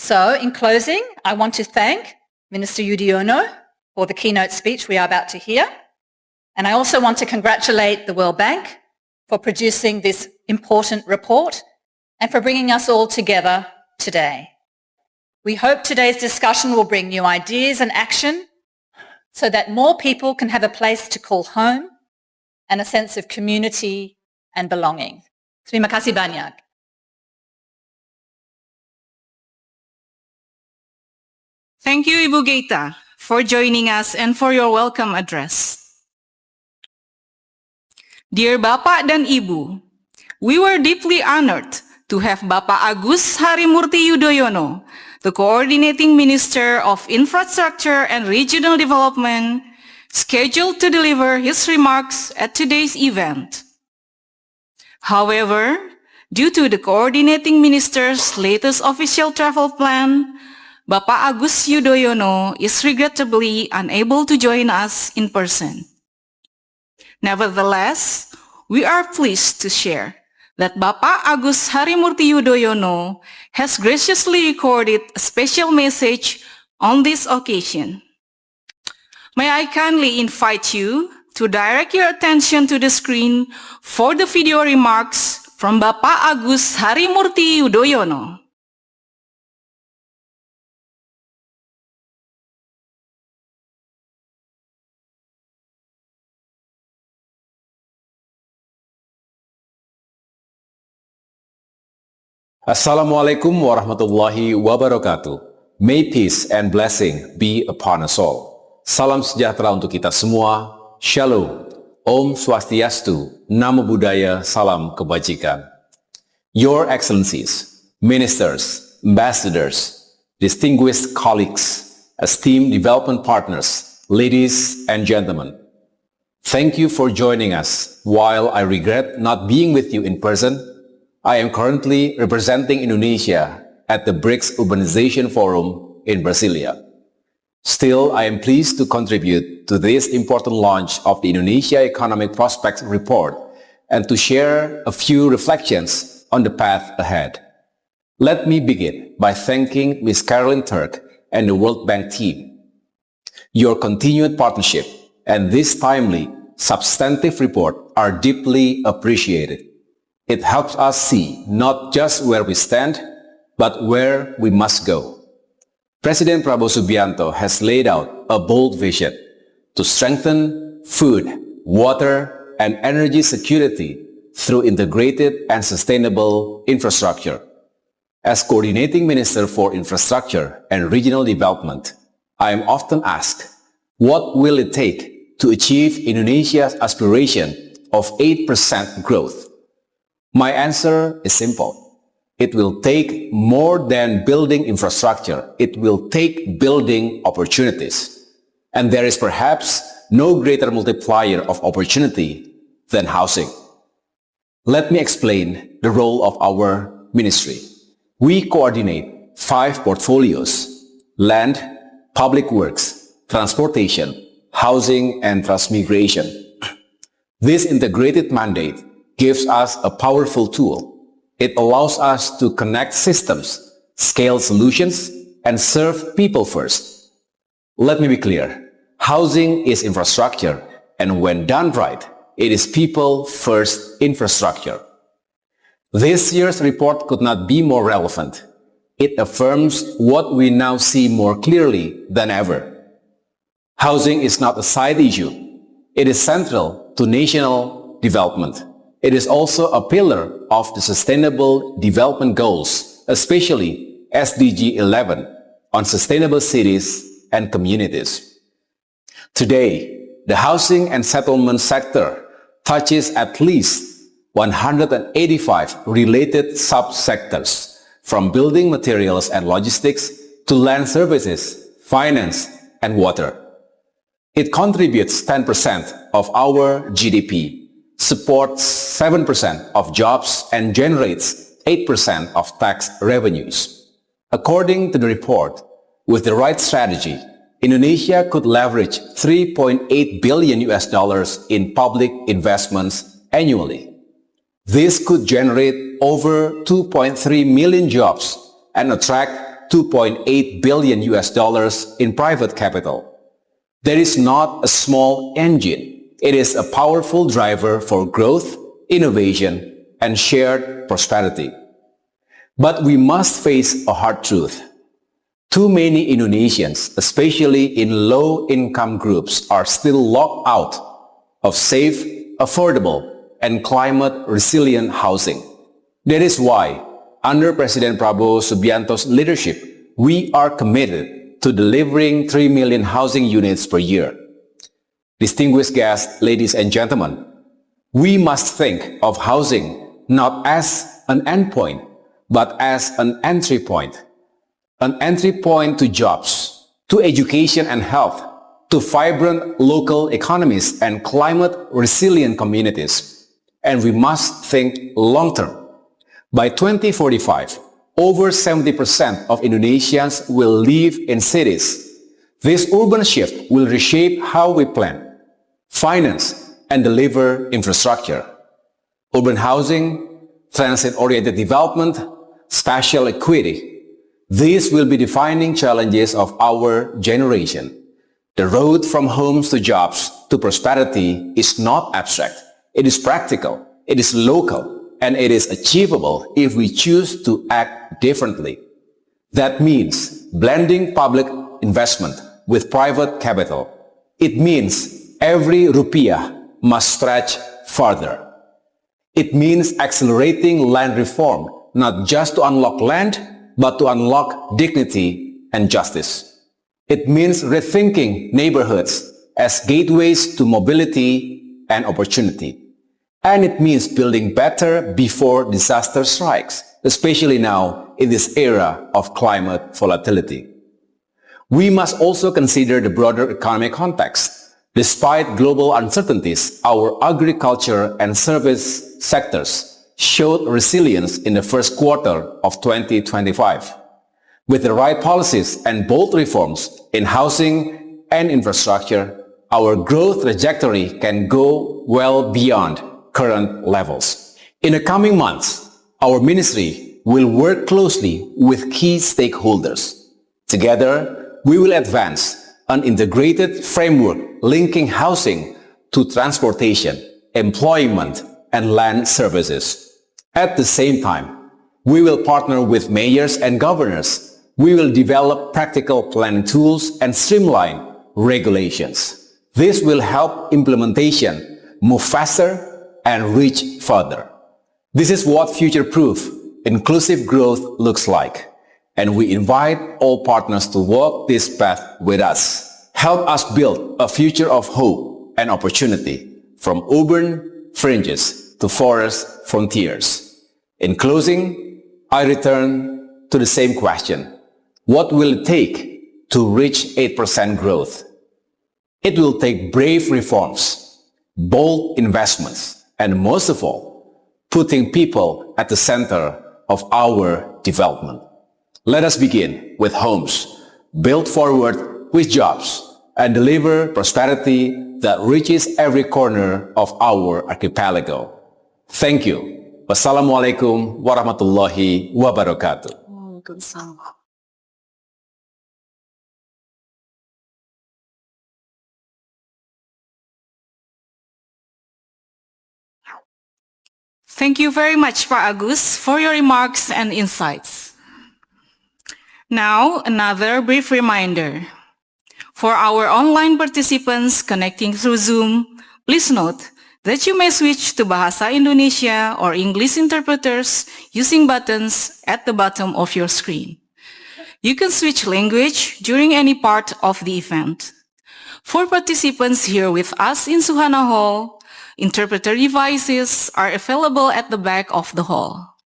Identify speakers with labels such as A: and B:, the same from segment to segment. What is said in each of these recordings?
A: So, in closing, I want to thank Minister Yudhoyono for the keynote speech we are about to hear. And I also want to congratulate the World Bank for producing this important report and for bringing us all together today. We hope today's discussion will bring new ideas and action so that more people can have a place to call home and a sense of community and belonging. Terima kasih banyak.
B: Thank you, Ibu Geita, for joining us and for your welcome address. Dear Bapak dan Ibu, we were deeply honored to have Bapak Agus Harimurti Yudhoyono, the Coordinating Minister of Infrastructure and Regional Development, scheduled to deliver his remarks at today's event. However, due to the Coordinating Minister's latest official travel plan, Bapak Agus Yudhoyono is regrettably unable to join us in person. Nevertheless, we are pleased to share that Bapak Agus Harimurti Yudhoyono has graciously recorded a special message on this occasion. May I kindly invite you to direct your attention to the screen for the video remarks from Bapak Agus Harimurti Yudhoyono.
C: Assalamualaikum warahmatullahi wabarakatuh. May peace and blessing be upon us all. Salam sejahtera untuk kita semua. Shalom. Om Swastiastu. Namo Buddhaya. Salam kebajikan. Your Excellencies, Ministers, Ambassadors, distinguished colleagues, esteemed development partners, ladies and gentlemen. Thank you for joining us. While I regret not being with you in person, I am currently representing Indonesia at the BRICS Urbanization Forum in Brasilia. Still, I am pleased to contribute to this important launch of the Indonesia Economic Prospects Report and to share a few reflections on the path ahead. Let me begin by thanking Ms. Caroline Turk and the World Bank team. Your continued partnership and this timely, substantive report are deeply appreciated. It helps us see not just where we stand, but where we must go. President Prabowo Subianto has laid out a bold vision to strengthen food, water, and energy security through integrated and sustainable infrastructure. As Coordinating Minister for Infrastructure and Regional Development, I am often asked, what will it take to achieve Indonesia's aspiration of 8% growth? My answer is simple. It will take more than building infrastructure. It will take building opportunities. And there is perhaps no greater multiplier of opportunity than housing. Let me explain the role of our ministry. We coordinate 5 portfolios: land, public works, transportation, housing, and transmigration. This integrated mandate gives us a powerful tool. It allows us to connect systems, scale solutions, and serve people first. Let me be clear. Housing is infrastructure, and when done right, it is people first infrastructure. This year's report could not be more relevant. It affirms what we now see more clearly than ever. Housing is not a side issue. It is central to national development. It is also a pillar of the Sustainable Development Goals, especially SDG 11 on sustainable cities and communities. Today, the housing and settlement sector touches at least 185 related subsectors, from building materials and logistics to land services, finance, and water. It contributes 10% of our GDP, supports 7% of jobs, and generates 8% of tax revenues. According to the report, with the right strategy, Indonesia could leverage $3.8 billion in public investments annually. This could generate over 2.3 million jobs and attract $2.8 billion in private capital. That is not a small engine. It is a powerful driver for growth, innovation, and shared prosperity. But we must face a hard truth. Too many Indonesians, especially in low-income groups, are still locked out of safe, affordable, and climate-resilient housing. That is why, under President Prabowo Subianto's leadership, we are committed to delivering 3 million housing units per year. Distinguished guests, ladies and gentlemen, we must think of housing not as an endpoint, but as an entry point. An entry point to jobs, to education and health, to vibrant local economies and climate-resilient communities. And we must think long-term. By 2045, over 70% of Indonesians will live in cities. This urban shift will reshape how we plan, finance, and deliver infrastructure. Urban housing, transit-oriented development, spatial equity. These will be defining challenges of our generation. The road from homes to jobs to prosperity is not abstract. It is practical, it is local, and it is achievable if we choose to act differently. That means blending public investment with private capital. It means every rupiah must stretch further. It means accelerating land reform, not just to unlock land, but to unlock dignity and justice. It means rethinking neighborhoods as gateways to mobility and opportunity. And it means building better before disaster strikes, especially now in this era of climate volatility. We must also consider the broader economic context. Despite global uncertainties, our agriculture and service sectors showed resilience in the first quarter of 2025. With the right policies and bold reforms in housing and infrastructure, our growth trajectory can go well beyond current levels. In the coming months, our ministry will work closely with key stakeholders. Together, we will advance an integrated framework linking housing to transportation, employment, and land services. At the same time, we will partner with mayors and governors. We will develop practical planning tools and streamline regulations. This will help implementation move faster and reach further. This is what future-proof, inclusive growth looks like. And we invite all partners to walk this path with us. Help us build a future of hope and opportunity from urban fringes to forest frontiers. In closing, I return to the same question. What will it take to reach 8% growth? It will take brave reforms, bold investments, and most of all, putting people at the center of our development. Let us begin with homes, build forward with jobs, and deliver prosperity that reaches every corner of our archipelago. Thank you. Wassalamualaikum warahmatullahi wabarakatuh.
B: Thank you very much, Pak Agus, for your remarks and insights. Now, another brief reminder. For our online participants connecting through Zoom, please note that you may switch to Bahasa Indonesia or English interpreters using buttons at the bottom of your screen. You can switch language during any part of the event. For participants here with us in Suhana Hall, interpreter devices are available at the back of the hall.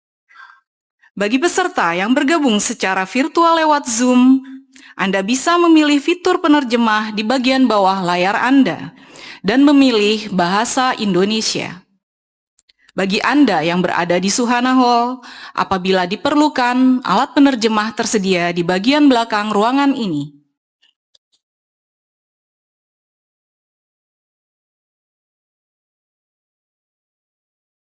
B: Bagi peserta yang bergabung secara virtual lewat Zoom, Anda bisa memilih fitur penerjemah di bagian bawah layar Anda dan memilih bahasa Indonesia. Bagi Anda yang berada di Suhana Hall, apabila diperlukan, alat penerjemah tersedia di bagian belakang ruangan ini.